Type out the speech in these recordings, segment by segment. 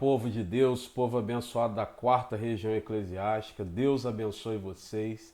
povo de Deus, povo abençoado da quarta região eclesiástica. Deus abençoe vocês.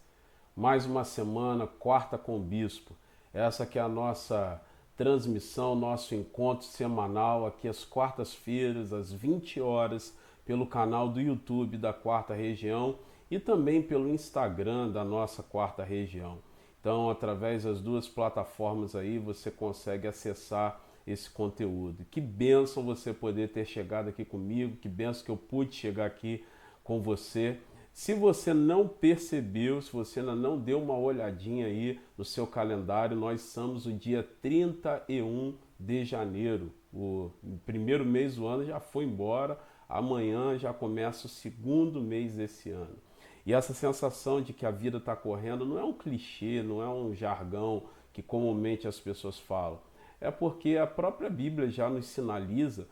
Mais uma semana, quarta com o bispo. Essa que é a nossa transmissão, nosso encontro semanal aqui às quartas-feiras, às 20 horas, pelo canal do YouTube da quarta região e também pelo Instagram da nossa quarta região. Então, através das duas plataformas aí, você consegue acessar esse conteúdo. Que bênção você poder ter chegado aqui comigo, que bênção que eu pude chegar aqui com você. Se você não percebeu, se você ainda não deu uma olhadinha aí no seu calendário, nós estamos no dia 31 de janeiro. O primeiro mês do ano já foi embora, amanhã já começa o segundo mês desse ano. E essa sensação de que a vida está correndo não é um clichê, não é um jargão que comumente as pessoas falam. É porque a própria Bíblia já nos sinaliza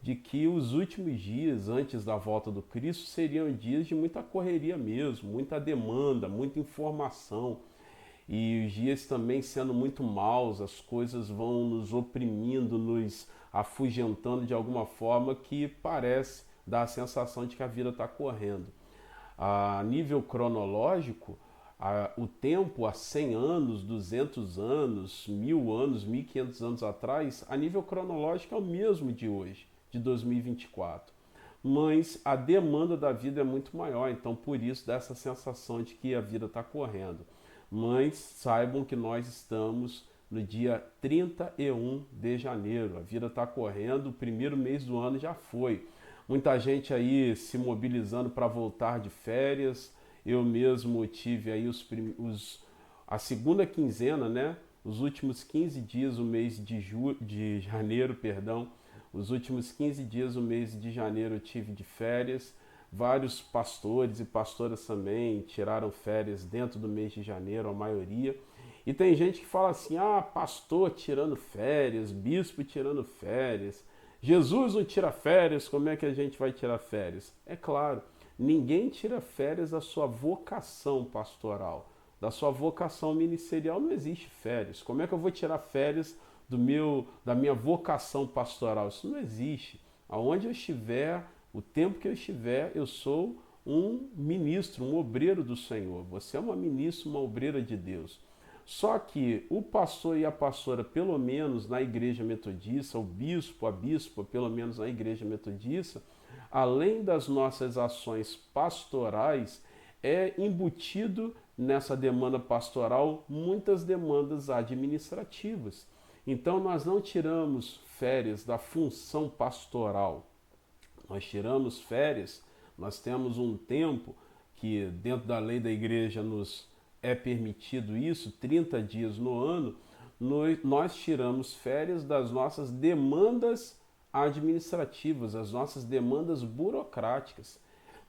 de que os últimos dias antes da volta do Cristo seriam dias de muita correria mesmo, muita demanda, muita informação. E os dias também sendo muito maus, as coisas vão nos oprimindo, nos afugentando de alguma forma que parece dar a sensação de que a vida está correndo. A nível cronológico, o tempo há 100 anos, 200 anos, 1000 anos, 1500 anos atrás, a nível cronológico é o mesmo de hoje, de 2024. Mas a demanda da vida é muito maior, então por isso dá essa sensação de que a vida está correndo. Mas saibam que nós estamos no dia 31 de janeiro, a vida está correndo, o primeiro mês do ano já foi. Muita gente aí se mobilizando para voltar de férias. Eu mesmo tive aí a segunda quinzena, né? Os últimos 15 dias, o mês de janeiro, perdão. Os últimos 15 dias, o mês de janeiro, eu tive de férias. Vários pastores e pastoras também tiraram férias dentro do mês de janeiro, a maioria. E tem gente que fala assim, pastor tirando férias, bispo tirando férias. Jesus não tira férias, como é que a gente vai tirar férias? É claro, ninguém tira férias da sua vocação pastoral, da sua vocação ministerial não existe férias. Como é que eu vou tirar férias da minha vocação pastoral? Isso não existe. Aonde eu estiver, o tempo que eu estiver, eu sou um ministro, um obreiro do Senhor. Você é uma ministra, uma obreira de Deus. Só que o pastor e a pastora, pelo menos na igreja metodista, o bispo, a bispa, pelo menos na igreja metodista, além das nossas ações pastorais, é embutido nessa demanda pastoral muitas demandas administrativas. Então nós não tiramos férias da função pastoral, nós tiramos férias, nós temos um tempo que dentro da lei da igreja nos é permitido isso, 30 dias no ano, nós tiramos férias das nossas demandas administrativas, as nossas demandas burocráticas.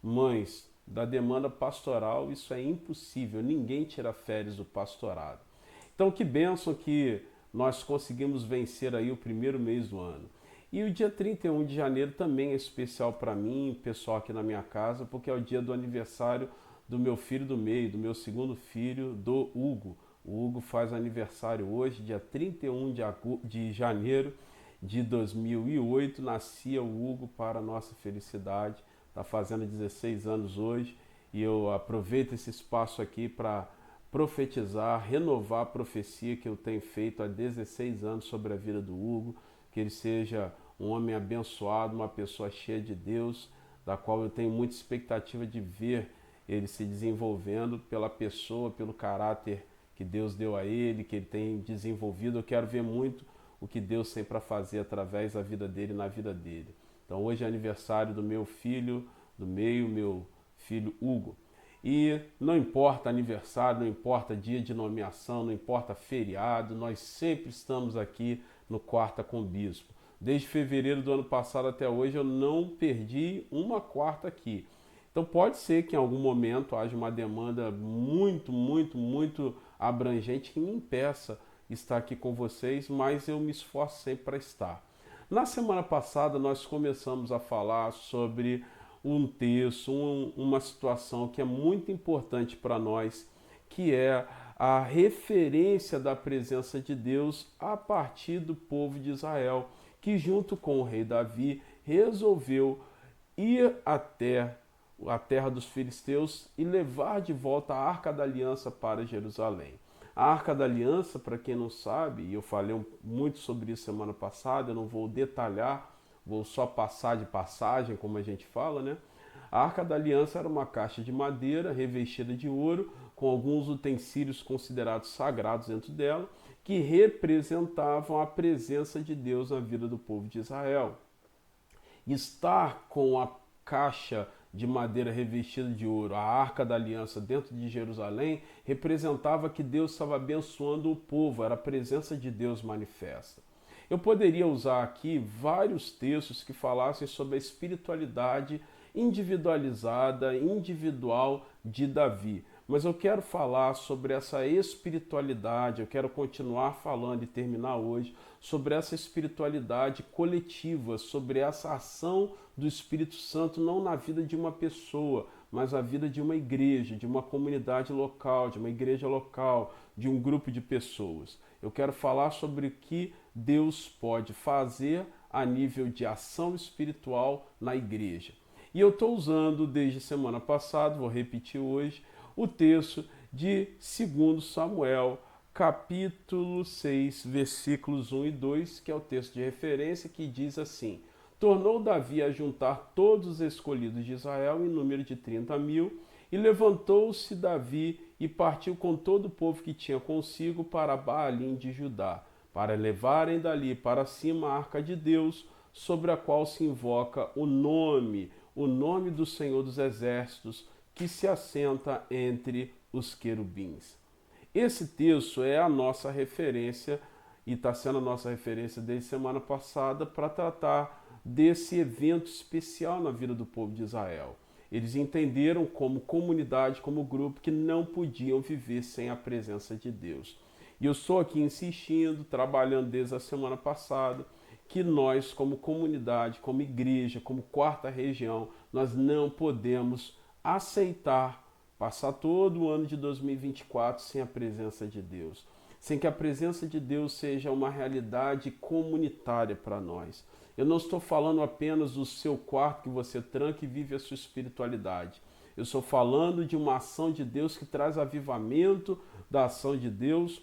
Mas da demanda pastoral isso é impossível, ninguém tira férias do pastorado. Então que bênção que nós conseguimos vencer aí o primeiro mês do ano. E o dia 31 de janeiro também é especial para mim, pessoal aqui na minha casa, porque é o dia do aniversário do meu filho do meio, do meu segundo filho, do Hugo. O Hugo faz aniversário hoje, dia 31 de janeiro de 2008. Nascia o Hugo para a nossa felicidade. Está fazendo 16 anos hoje e eu aproveito esse espaço aqui para profetizar, renovar a profecia que eu tenho feito há 16 anos sobre a vida do Hugo. Que ele seja um homem abençoado, uma pessoa cheia de Deus, da qual eu tenho muita expectativa de ver ele se desenvolvendo pela pessoa, pelo caráter que Deus deu a ele, que ele tem desenvolvido. Eu quero ver muito o que Deus tem para fazer através da vida dele e na vida dele. Então hoje é aniversário do meu filho do meio, meu filho Hugo. E não importa aniversário, não importa dia de nomeação, não importa feriado, nós sempre estamos aqui no Quarta com o Bispo. Desde fevereiro do ano passado até hoje eu não perdi uma quarta aqui. Então pode ser que em algum momento haja uma demanda muito abrangente que me impeça estar aqui com vocês, mas eu me esforço sempre para estar. Na semana passada nós começamos a falar sobre um texto, uma situação que é muito importante para nós, que é a referência da presença de Deus a partir do povo de Israel, que junto com o rei Davi resolveu ir até a terra dos filisteus e levar de volta a Arca da Aliança para Jerusalém. A Arca da Aliança, para quem não sabe, e eu falei muito sobre isso semana passada, eu não vou detalhar, vou só passar de passagem, como a gente fala, né? A Arca da Aliança era uma caixa de madeira revestida de ouro, com alguns utensílios considerados sagrados dentro dela, que representavam a presença de Deus na vida do povo de Israel. Estar com a caixa de madeira revestida de ouro, a Arca da Aliança dentro de Jerusalém, representava que Deus estava abençoando o povo, era a presença de Deus manifesta. Eu poderia usar aqui vários textos que falassem sobre a espiritualidade individualizada, individual de Davi. Mas eu quero falar sobre essa espiritualidade, eu quero continuar falando e terminar hoje sobre essa espiritualidade coletiva, sobre essa ação do Espírito Santo não na vida de uma pessoa, mas na vida de uma igreja, de uma comunidade local, de uma igreja local, de um grupo de pessoas. Eu quero falar sobre o que Deus pode fazer a nível de ação espiritual na igreja. E eu estou usando desde semana passada, vou repetir hoje, o texto de 2 Samuel, capítulo 6, versículos 1 e 2, que é o texto de referência, que diz assim: Tornou Davi a juntar todos os escolhidos de Israel em número de 30.000, e levantou-se Davi e partiu com todo o povo que tinha consigo para Baalim de Judá, para levarem dali para cima a arca de Deus, sobre a qual se invoca o nome do Senhor dos Exércitos, que se assenta entre os querubins. Esse texto é a nossa referência, e está sendo a nossa referência desde semana passada, para tratar desse evento especial na vida do povo de Israel. Eles entenderam como comunidade, como grupo, que não podiam viver sem a presença de Deus. E eu estou aqui insistindo, trabalhando desde a semana passada, que nós, como comunidade, como igreja, como quarta região, nós não podemos aceitar passar todo o ano de 2024 sem a presença de Deus, sem que a presença de Deus seja uma realidade comunitária para nós. Eu não estou falando apenas do seu quarto que você tranca e vive a sua espiritualidade. Eu estou falando de uma ação de Deus que traz avivamento da ação de Deus,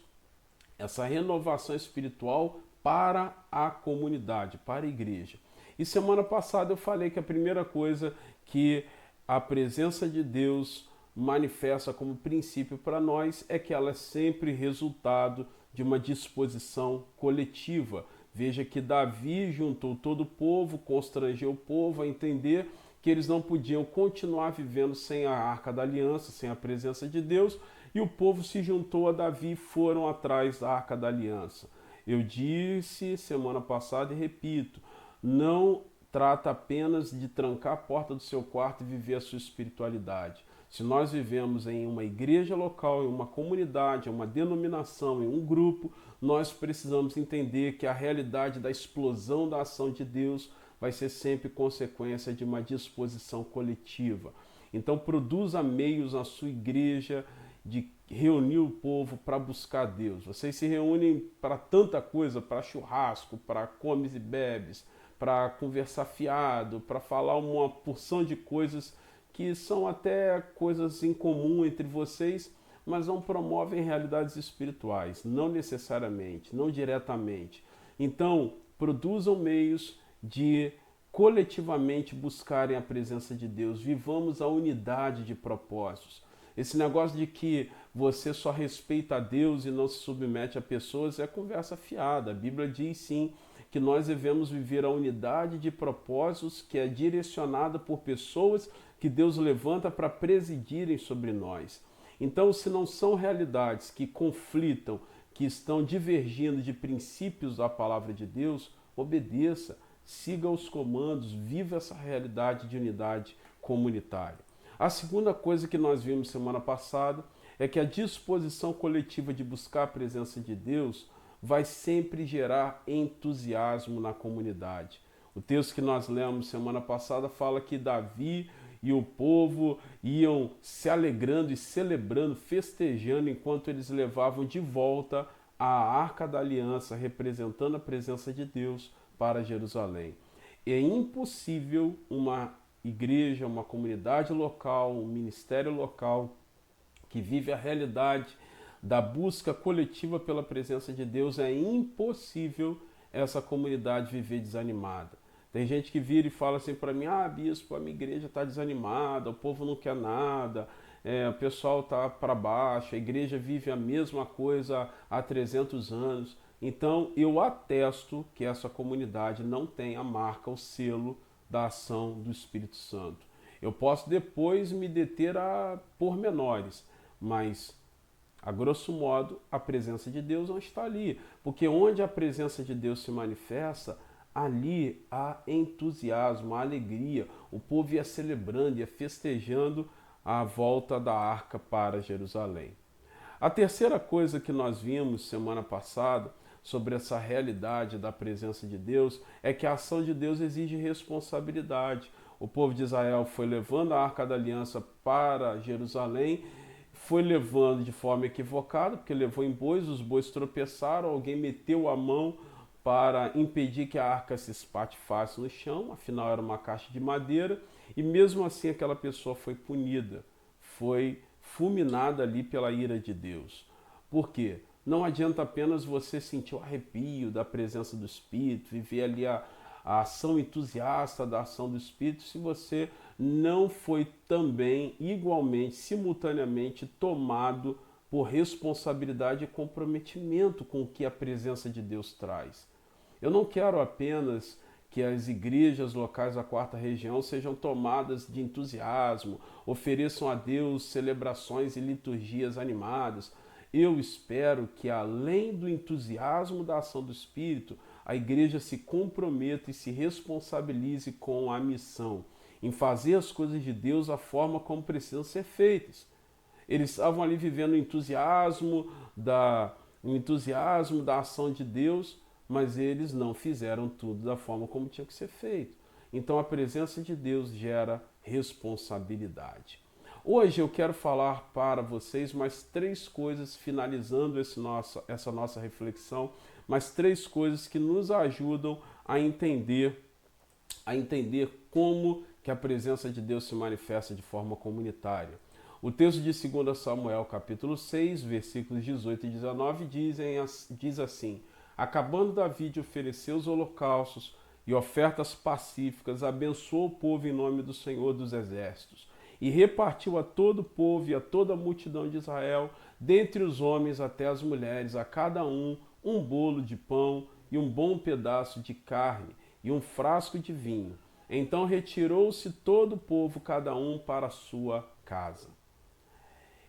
essa renovação espiritual para a comunidade, para a igreja. E semana passada eu falei que a primeira coisa que a presença de Deus manifesta como princípio para nós é que ela é sempre resultado de uma disposição coletiva. Veja que Davi juntou todo o povo, constrangeu o povo a entender que eles não podiam continuar vivendo sem a Arca da Aliança, sem a presença de Deus, e o povo se juntou a Davi e foram atrás da Arca da Aliança. Eu disse semana passada e repito, não trata apenas de trancar a porta do seu quarto e viver a sua espiritualidade. Se nós vivemos em uma igreja local, em uma comunidade, em uma denominação, em um grupo, nós precisamos entender que a realidade da explosão da ação de Deus vai ser sempre consequência de uma disposição coletiva. Então produza meios na sua igreja de reunir o povo para buscar Deus. Vocês se reúnem para tanta coisa, para churrasco, para comes e bebes, para conversar fiado, para falar uma porção de coisas que são até coisas em comum entre vocês, mas não promovem realidades espirituais, não necessariamente, não diretamente. Então, produzam meios de coletivamente buscarem a presença de Deus. Vivamos a unidade de propósitos. Esse negócio de que você só respeita a Deus e não se submete a pessoas é conversa fiada. A Bíblia diz sim que nós devemos viver a unidade de propósitos que é direcionada por pessoas que Deus levanta para presidirem sobre nós. Então, se não são realidades que conflitam, que estão divergindo de princípios da palavra de Deus, obedeça, siga os comandos, viva essa realidade de unidade comunitária. A segunda coisa que nós vimos semana passada é que a disposição coletiva de buscar a presença de Deus vai sempre gerar entusiasmo na comunidade. O texto que nós lemos semana passada fala que Davi e o povo iam se alegrando e celebrando, festejando, enquanto eles levavam de volta a Arca da Aliança, representando a presença de Deus para Jerusalém. É impossível uma igreja, uma comunidade local, um ministério local que vive a realidade da busca coletiva pela presença de Deus, é impossível essa comunidade viver desanimada. Tem gente que vira e fala assim para mim: ah, bispo, a minha igreja está desanimada, o povo não quer nada, o pessoal está para baixo, a igreja vive a mesma coisa há 300 anos. Então eu atesto que essa comunidade não tem a marca, o selo da ação do Espírito Santo. Eu posso depois me deter a pormenores, mas a grosso modo, a presença de Deus não está ali, porque onde a presença de Deus se manifesta, ali há entusiasmo, há alegria, o povo ia celebrando, ia festejando a volta da arca para Jerusalém. A terceira coisa que nós vimos semana passada sobre essa realidade da presença de Deus é que a ação de Deus exige responsabilidade. O povo de Israel foi levando a arca da aliança para Jerusalém, foi levando de forma equivocada, porque levou em bois, os bois tropeçaram, alguém meteu a mão para impedir que a arca se espatifasse no chão, afinal era uma caixa de madeira, e mesmo assim aquela pessoa foi punida, foi fulminada ali pela ira de Deus. Por quê? Não adianta apenas você sentir o arrepio da presença do Espírito, viver ali a ação entusiasta da ação do Espírito, se você não foi também, igualmente, simultaneamente tomado por responsabilidade e comprometimento com o que a presença de Deus traz. Eu não quero apenas que as igrejas locais da quarta região sejam tomadas de entusiasmo, ofereçam a Deus celebrações e liturgias animadas. Eu espero que, além do entusiasmo da ação do Espírito, a igreja se comprometa e se responsabilize com a missão, em fazer as coisas de Deus da forma como precisam ser feitas. Eles estavam ali vivendo o entusiasmo da ação de Deus, mas eles não fizeram tudo da forma como tinha que ser feito. Então a presença de Deus gera responsabilidade. Hoje eu quero falar para vocês mais 3 coisas, finalizando essa nossa reflexão, mais 3 coisas que nos ajudam a entender como que a presença de Deus se manifesta de forma comunitária. O texto de 2 Samuel, capítulo 6, versículos 18 e 19, diz assim: acabando Davi de oferecer os holocaustos e ofertas pacíficas, abençoou o povo em nome do Senhor dos Exércitos, e repartiu a todo o povo e a toda a multidão de Israel, dentre os homens até as mulheres, a cada um bolo de pão e um bom pedaço de carne e um frasco de vinho. Então retirou-se todo o povo, cada um para a sua casa.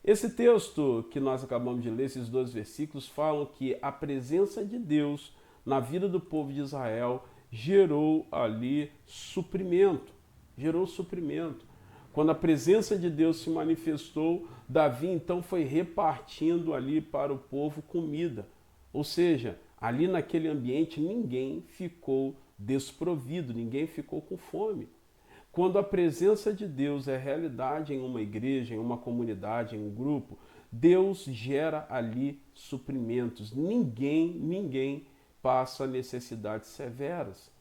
Esse texto que nós acabamos de ler, esses 2 versículos, falam que a presença de Deus na vida do povo de Israel gerou ali suprimento. Gerou suprimento. Quando a presença de Deus se manifestou, Davi então foi repartindo ali para o povo comida. Ou seja, ali naquele ambiente ninguém ficou desprovido, ninguém ficou com fome. Quando a presença de Deus é realidade em uma igreja, em uma comunidade, em um grupo, Deus gera ali suprimentos. Ninguém passa necessidades severas.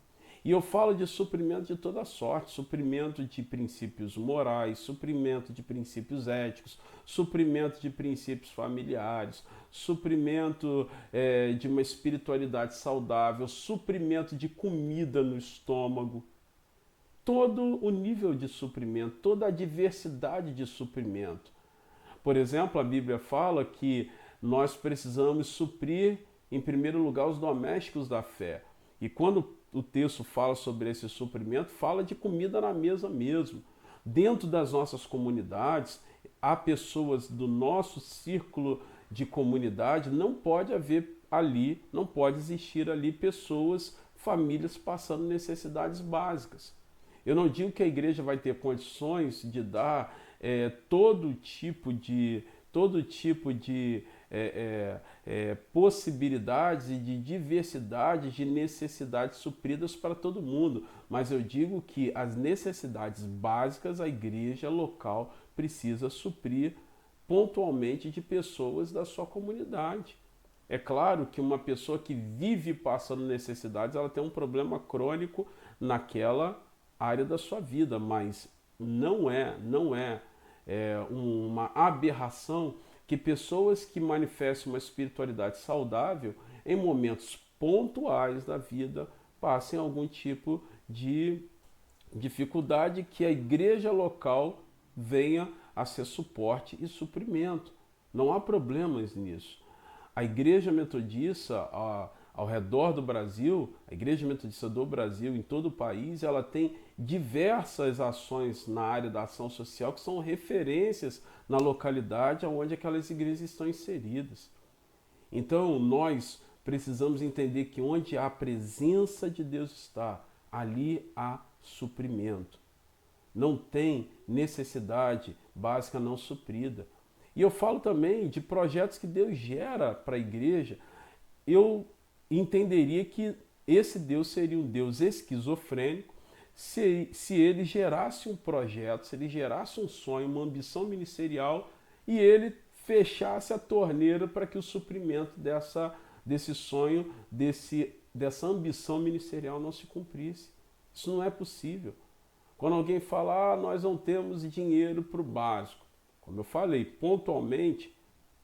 E eu falo de suprimento de toda sorte, suprimento de princípios morais, suprimento de princípios éticos, suprimento de princípios familiares, suprimento de uma espiritualidade saudável, suprimento de comida no estômago. Todo o nível de suprimento, toda a diversidade de suprimento. Por exemplo, a Bíblia fala que nós precisamos suprir, em primeiro lugar, os domésticos da fé. E quando o texto fala sobre esse suprimento, fala de comida na mesa mesmo. Dentro das nossas comunidades, há pessoas do nosso círculo de comunidade, não pode existir ali pessoas, famílias passando necessidades básicas. Eu não digo que a igreja vai ter condições de dar todo tipo de possibilidades e de diversidade de necessidades supridas para todo mundo, mas eu digo que as necessidades básicas a igreja local precisa suprir pontualmente de pessoas da sua comunidade. É claro que uma pessoa que vive passando necessidades, ela tem um problema crônico naquela área da sua vida, mas não é uma aberração que pessoas que manifestam uma espiritualidade saudável em momentos pontuais da vida passem algum tipo de dificuldade, que a igreja local venha a ser suporte e suprimento. Não há problemas nisso. A igreja metodista ao redor do Brasil, a igreja metodista do Brasil em todo o país, ela tem diversas ações na área da ação social que são referências na localidade onde aquelas igrejas estão inseridas. Então nós precisamos entender que onde a presença de Deus está, ali há suprimento. Não tem necessidade básica não suprida. E eu falo também de projetos que Deus gera para a igreja. Eu entenderia que esse Deus seria um Deus esquizofrênico se ele gerasse um projeto, se ele gerasse um sonho, uma ambição ministerial e ele fechasse a torneira para que o suprimento desse sonho, dessa ambição ministerial não se cumprisse. Isso não é possível. Quando alguém fala, nós não temos dinheiro para o básico, como eu falei, pontualmente,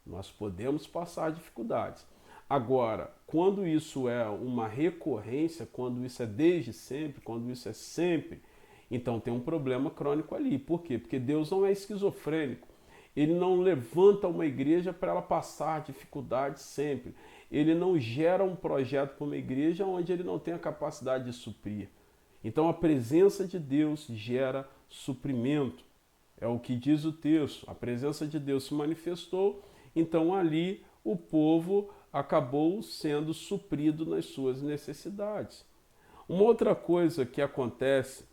nós podemos passar dificuldades. Agora, quando isso é uma recorrência, quando isso é desde sempre, quando isso é sempre, então tem um problema crônico ali. Por quê? Porque Deus não é esquizofrênico. Ele não levanta uma igreja para ela passar dificuldades sempre. Ele não gera um projeto para uma igreja onde ele não tem a capacidade de suprir. Então a presença de Deus gera suprimento. É o que diz o texto. A presença de Deus se manifestou, então ali o povo acabou sendo suprido nas suas necessidades. Uma outra coisa que acontece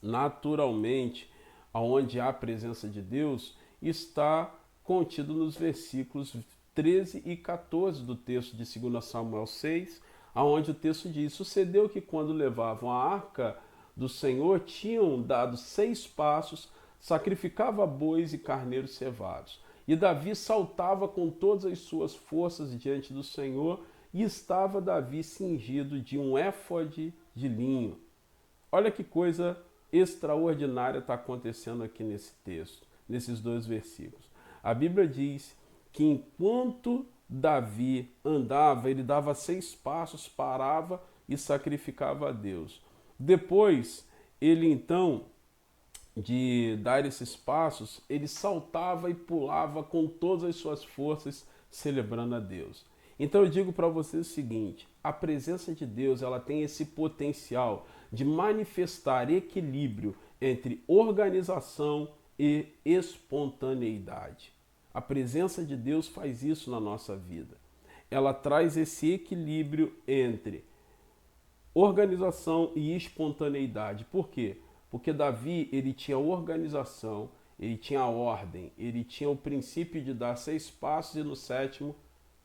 naturalmente, onde há a presença de Deus, está contido nos versículos 13 e 14 do texto de 2 Samuel 6, aonde o texto diz: sucedeu que quando levavam a arca do Senhor, tinham dado 6 passos, sacrificava bois e carneiros cevados. E Davi saltava com todas as suas forças diante do Senhor, e estava Davi cingido de um éfode de linho. Olha que coisa extraordinária está acontecendo aqui nesse texto, nesses 2 versículos. A Bíblia diz que enquanto Davi andava, ele dava 6 passos, parava e sacrificava a Deus. Depois, ele então, de dar esses passos, ele saltava e pulava com todas as suas forças, celebrando a Deus. Então eu digo para você o seguinte: a presença de Deus, ela tem esse potencial de manifestar equilíbrio entre organização e espontaneidade. A presença de Deus faz isso na nossa vida. Ela traz esse equilíbrio entre organização e espontaneidade. Por quê? Porque Davi, ele tinha organização, ele tinha ordem, ele tinha o princípio de dar 6 passos e no 7º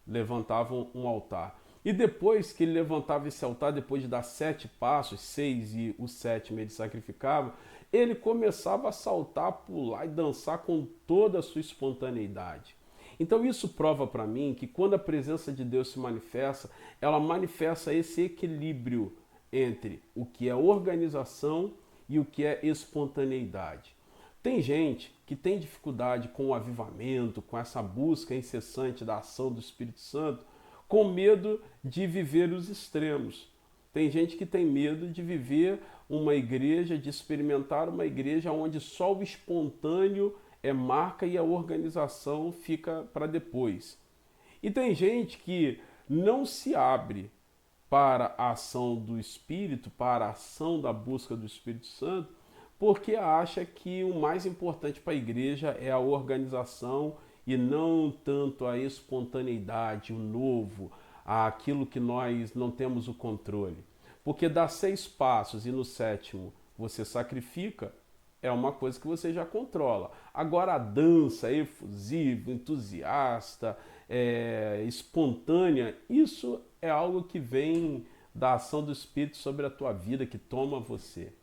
levantavam um altar. E depois que ele levantava esse altar, depois de dar 7 passos, 6 e o 7º ele sacrificava, ele começava a saltar, pular e dançar com toda a sua espontaneidade. Então isso prova para mim que quando a presença de Deus se manifesta, ela manifesta esse equilíbrio entre o que é organização e o que é espontaneidade. Tem gente que tem dificuldade com o avivamento, com essa busca incessante da ação do Espírito Santo, com medo de viver os extremos. Tem gente que tem medo de viver uma igreja, de experimentar uma igreja onde só o espontâneo é marca e a organização fica para depois. E tem gente que não se abre para a ação do Espírito, para a ação da busca do Espírito Santo, porque acha que o mais importante para a igreja é a organização e não tanto a espontaneidade, o novo, aquilo que nós não temos o controle. Porque dar 6 passos e no 7º você sacrifica, é uma coisa que você já controla. Agora a dança efusiva, entusiasta, espontânea, isso é algo que vem da ação do Espírito sobre a tua vida, que toma você.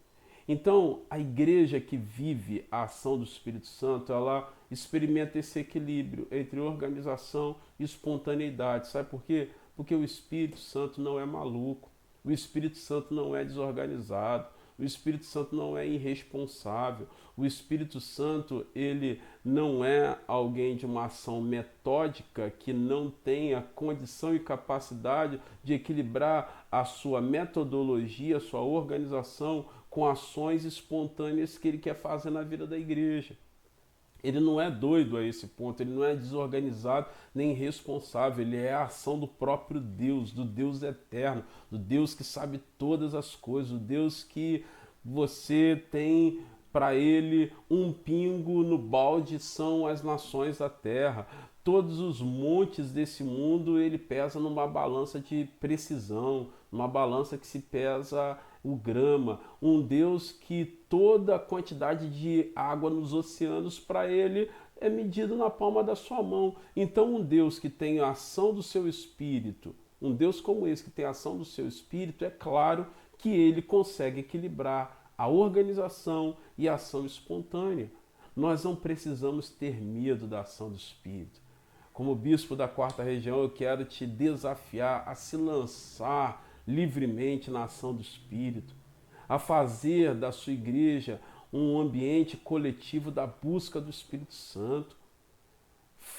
Então, a igreja que vive a ação do Espírito Santo, ela experimenta esse equilíbrio entre organização e espontaneidade. Sabe por quê? Porque o Espírito Santo não é maluco, o Espírito Santo não é desorganizado, O Espírito Santo não é irresponsável. O Espírito Santo, ele não é alguém de uma ação metódica que não tenha condição e capacidade de equilibrar a sua metodologia, a sua organização com ações espontâneas que ele quer fazer na vida da igreja. Ele não é doido a esse ponto, ele não é desorganizado nem irresponsável, ele é a ação do próprio Deus, do Deus eterno, do Deus que sabe todas as coisas, do Deus que você tem para ele um pingo no balde são as nações da terra. Todos os montes desse mundo ele pesa numa balança de precisão, numa balança que se pesa o grama, um Deus que toda a quantidade de água nos oceanos para ele é medido na palma da sua mão. Então um Deus que tem a ação do seu espírito, um Deus como esse que tem a ação do seu espírito, é claro que ele consegue equilibrar a organização e a ação espontânea. Nós não precisamos ter medo da ação do Espírito. Como bispo da quarta região, eu quero te desafiar a se lançar livremente na ação do Espírito, a fazer da sua igreja um ambiente coletivo da busca do Espírito Santo.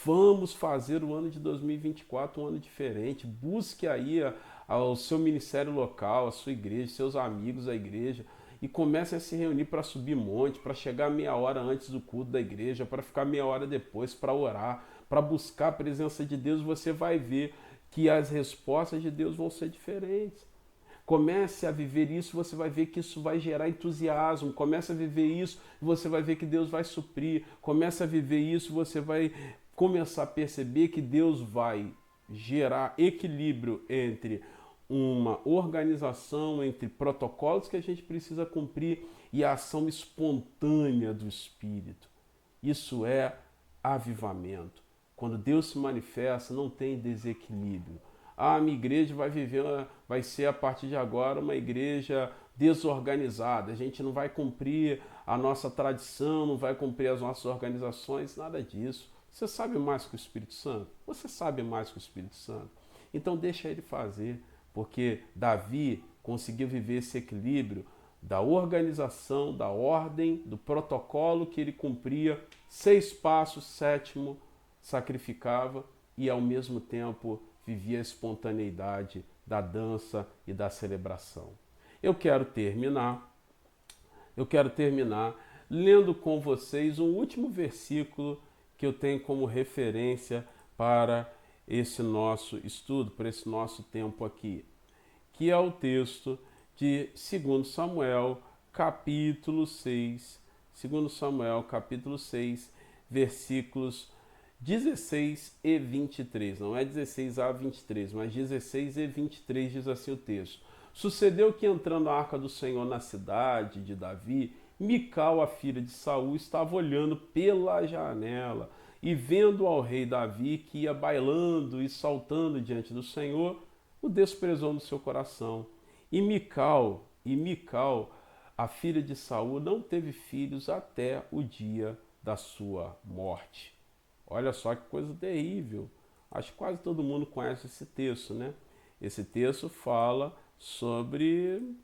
Vamos fazer o ano de 2024 um ano diferente. Busque aí o seu ministério local, a sua igreja, seus amigos da igreja, e comece a se reunir para subir monte, para chegar meia hora antes do culto da igreja, para ficar meia hora depois, para orar, para buscar a presença de Deus. Você vai ver que as respostas de Deus vão ser diferentes. Comece a viver isso, você vai ver que isso vai gerar entusiasmo. Comece a viver isso, você vai ver que Deus vai suprir. Comece a viver isso, você vai começar a perceber que Deus vai gerar equilíbrio entre uma organização, entre protocolos que a gente precisa cumprir e a ação espontânea do Espírito. Isso é avivamento. Quando Deus se manifesta, não tem desequilíbrio. A minha igreja vai ser a partir de agora uma igreja desorganizada. A gente não vai cumprir a nossa tradição, não vai cumprir as nossas organizações, nada disso. Você sabe mais que o Espírito Santo? Você sabe mais que o Espírito Santo? Então deixa ele fazer, porque Davi conseguiu viver esse equilíbrio da organização, da ordem, do protocolo que ele cumpria, 6 passos, 7º sacrificava e ao mesmo tempo vivia a espontaneidade da dança e da celebração. Eu quero terminar lendo com vocês um último versículo que eu tenho como referência para esse nosso estudo, para esse nosso tempo aqui, que é o texto de 2 Samuel, capítulo 6, 2 Samuel, capítulo 6, versículos 16 e 23, não é 16 a 23, mas 16 e 23 diz assim o texto. Sucedeu que entrando a arca do Senhor na cidade de Davi, Mical, a filha de Saul, estava olhando pela janela e vendo ao rei Davi que ia bailando e saltando diante do Senhor, o desprezou no seu coração. E Mical, a filha de Saul, não teve filhos até o dia da sua morte. Olha só que coisa terrível. Acho que quase todo mundo conhece esse texto, né? Esse texto fala sobre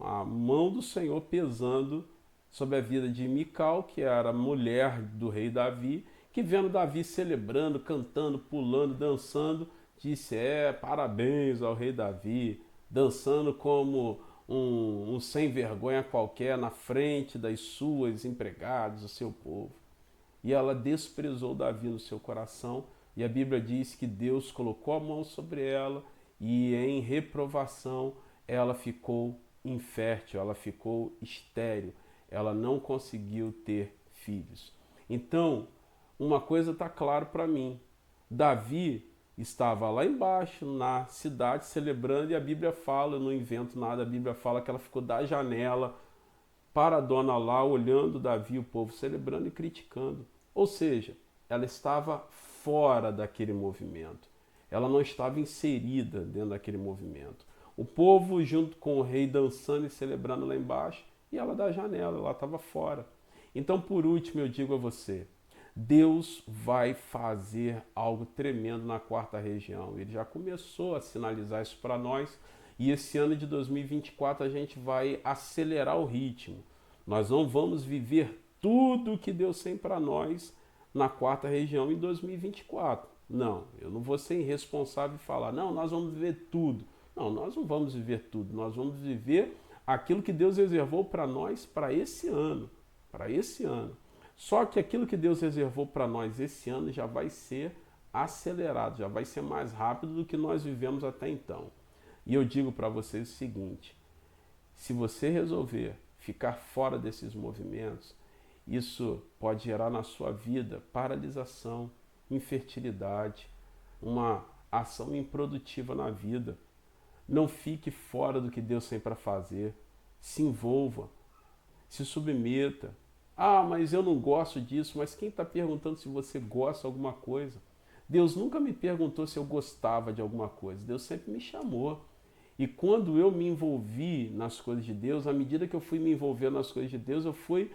a mão do Senhor pesando sobre a vida de Mical, que era mulher do rei Davi, que vendo Davi celebrando, cantando, pulando, dançando, disse, parabéns ao rei Davi, dançando como um sem vergonha qualquer na frente das suas empregadas, do seu povo. E ela desprezou Davi no seu coração, e a Bíblia diz que Deus colocou a mão sobre ela, e em reprovação ela ficou infértil, ela ficou estéril, ela não conseguiu ter filhos. Então, uma coisa está clara para mim, Davi estava lá embaixo na cidade celebrando, e a Bíblia fala, eu não invento nada, a Bíblia fala que ela ficou da janela para a dona lá, olhando Davi, o povo celebrando e criticando. Ou seja, ela estava fora daquele movimento. Ela não estava inserida dentro daquele movimento. O povo junto com o rei dançando e celebrando lá embaixo, e ela da janela, ela estava fora. Então, por último, eu digo a você, Deus vai fazer algo tremendo na quarta região. Ele já começou a sinalizar isso para nós, E esse ano de 2024 a gente vai acelerar o ritmo. Nós não vamos viver tudo que Deus tem para nós na quarta região em 2024. Não, eu não vou ser irresponsável e falar, não, nós vamos viver tudo. Não, nós não vamos viver tudo. Nós vamos viver aquilo que Deus reservou para nós para esse ano. Para esse ano. Só que aquilo que Deus reservou para nós esse ano já vai ser acelerado, já vai ser mais rápido do que nós vivemos até então. E eu digo para vocês o seguinte: se você resolver ficar fora desses movimentos, isso pode gerar na sua vida paralisação, infertilidade, uma ação improdutiva na vida. Não fique fora do que Deus tem para fazer. Se envolva, se submeta. Ah, mas eu não gosto disso. Mas quem está perguntando se você gosta de alguma coisa? Deus nunca me perguntou se eu gostava de alguma coisa. Deus sempre me chamou. E quando eu me envolvi nas coisas de Deus, à medida que eu fui me envolvendo nas coisas de Deus, eu fui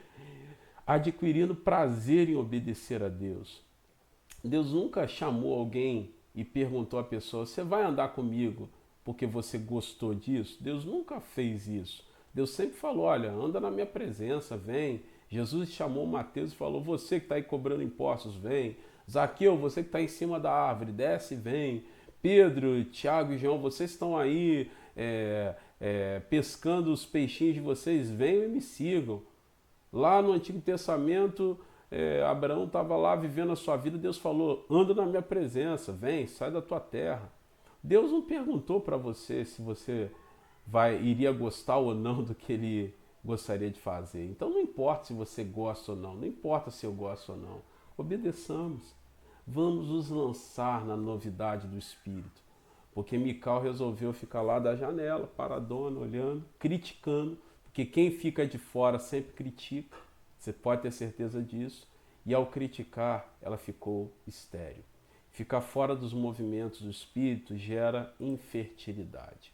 adquirindo prazer em obedecer a Deus. Deus nunca chamou alguém e perguntou à pessoa: você vai andar comigo porque você gostou disso? Deus nunca fez isso. Deus sempre falou: olha, anda na minha presença, vem. Jesus chamou Mateus e falou: você que está aí cobrando impostos, vem. Zaqueu, você que está em cima da árvore, desce e vem. Pedro, Tiago e João, vocês estão aí pescando os peixinhos de vocês, venham e me sigam. Lá no Antigo Testamento, Abraão estava lá vivendo a sua vida, Deus falou: anda na minha presença, vem, sai da tua terra. Deus não perguntou para você se você iria gostar ou não do que ele gostaria de fazer. Então não importa se você gosta ou não importa se eu gosto ou não. Obedeçamos. Vamos nos lançar na novidade do Espírito. Porque Mical resolveu ficar lá da janela, paradona, olhando, criticando. Porque quem fica de fora sempre critica. Você pode ter certeza disso. E ao criticar, ela ficou estéril. Ficar fora dos movimentos do Espírito gera infertilidade.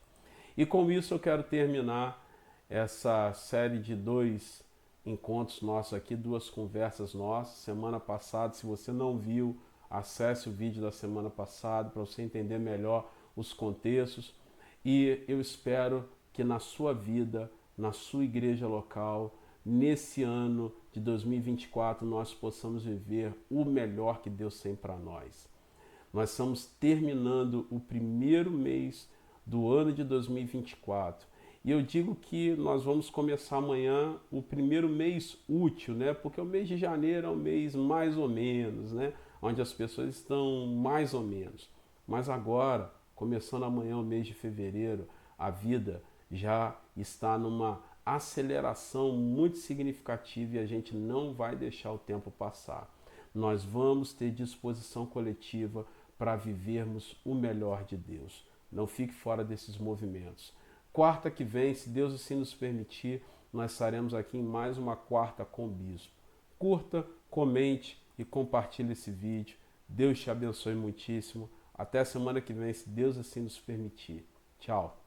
E com isso eu quero terminar essa série de 2 encontros nossos aqui, 2 conversas nossas. Semana passada, se você não viu, acesse o vídeo da semana passada para você entender melhor os contextos. E eu espero que na sua vida, na sua igreja local, nesse ano de 2024, nós possamos viver o melhor que Deus tem para nós. Nós estamos terminando o primeiro mês do ano de 2024. E eu digo que nós vamos começar amanhã o primeiro mês útil, né? Porque o mês de janeiro é um mês mais ou menos, né? Onde as pessoas estão mais ou menos. Mas agora, começando amanhã o mês de fevereiro, a vida já está numa aceleração muito significativa e a gente não vai deixar o tempo passar. Nós vamos ter disposição coletiva para vivermos o melhor de Deus. Não fique fora desses movimentos. Quarta que vem, se Deus assim nos permitir, nós estaremos aqui em mais uma Quarta com o Bispo. Curta, comente e compartilhe esse vídeo. Deus te abençoe muitíssimo. Até a semana que vem, se Deus assim nos permitir. Tchau.